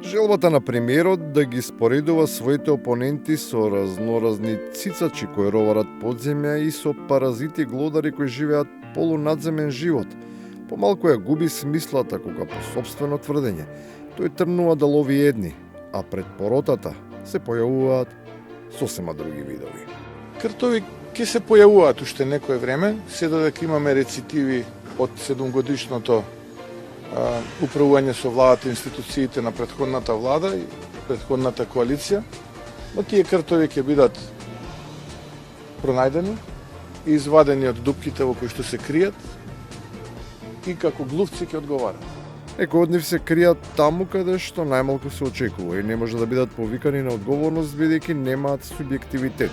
Желбата на премиерот да ги споредува своите опоненти со разноразни цицачи кои роварат подземја и со паразити глодари кои живеат полунадземен живот, помалку ја губи смислата кога по сопствено тврдење тој тргнува да лови едни, а пред поротата се појавуваат сосема други видови. Кртови ќе се појавуваат уште некое време, се додека имаме рецитиви од 7-годишното управување со владата и институциите на претходната влада и претходната коалиција, но тие кртови ќе бидат пронајдени и извадени од дупките во кои што се кријат и како глувци ќе одговарат. Некои од нив се кријат таму каде што најмалку се очекува и не може да бидат повикани на одговорност бидејќи немаат субјективитет.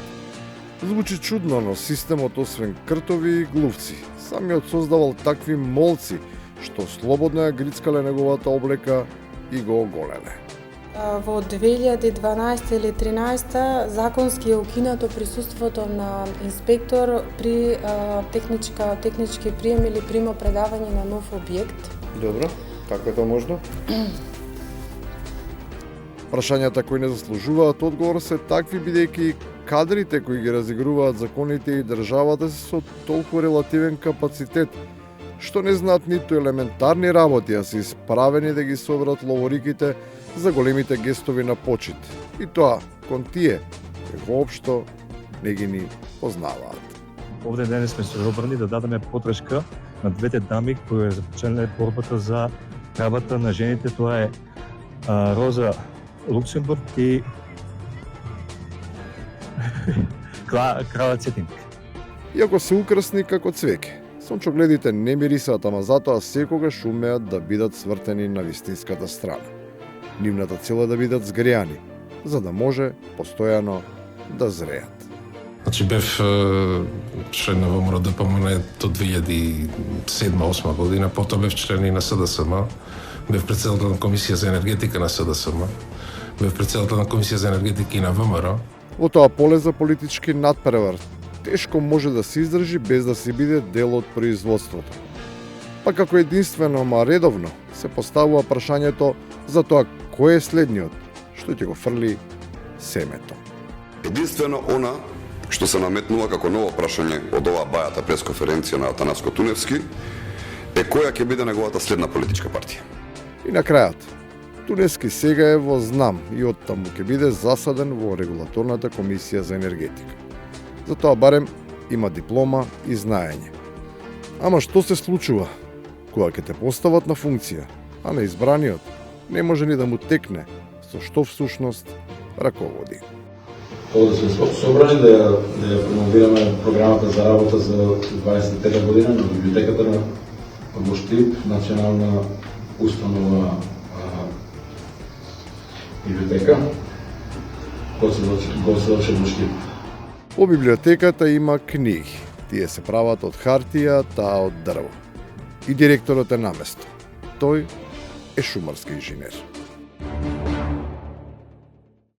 Звучи чудно, но системот освен кртови и глувци самиот создавал такви молци што слободно ја грицкале неговата облека и го оголеле. Во 2012 или 2013 законски е укинато присуството на инспектор при технички прием или примопредавање на нов објект. Добро, како е тоа можно? Прашањата кои не заслужуваат одговор се такви бидејќи кадрите кои ги разигруваат законите и државата се со толку релативен капацитет, што не знаат ниту елементарни работи, а се исправени да ги соберат ловориките за големите гестови на почит. И тоа кон тие кои воопшто не ги ни познаваат. Овде денес сме се собрани да дадеме подршка на двете дами кои започнале борбата за правата на жените. Тоа е Роза Луксембург и Крала Цетинг. Иако се украсни како цвеќе, сончогледите не мирисаат, ама затоа секогаш умеат да бидат свртени на вистинската страна. Нивната цел е да бидат згрејани, за да може постојано да зреат. Значи бев член на ВМРО ДПМН до 2007-2008 година, потоа бев член и на СДСМ, бев председател на Комисија за енергетика на СДСМ, бев председател на Комисија за енергетика и на ВМРО. Во тоа поле за политички надпревар тешко може да се издржи без да се биде дел од производството. Па како единствено, ма редовно, се поставува прашањето за тоа кој е следниот што ќе го фрли семето. Единствено она што се наметнува како ново прашање од оваа бајата пресконференција на Атанаско Туневски е која ќе биде неговата следна политичка партија. И на крајот, Туневски сега е во знам и оттаму ќе биде засаден во Регулаторната комисија за енергетика. Затоа барем има диплома и знаење. Ама што се случува кога ќе те постават на функција, а на избраниот не може ни да му текне со што всушност раководи. Овде сме собрани да ја промовираме програмата за работа за 25 година на библиотеката на во Штип, национална установа библиотека, која се доче во Штип. Во библиотеката има книги. Тие се прават од хартија, таа од дрво. И директорот е наместо. Тој е шумарски инженер.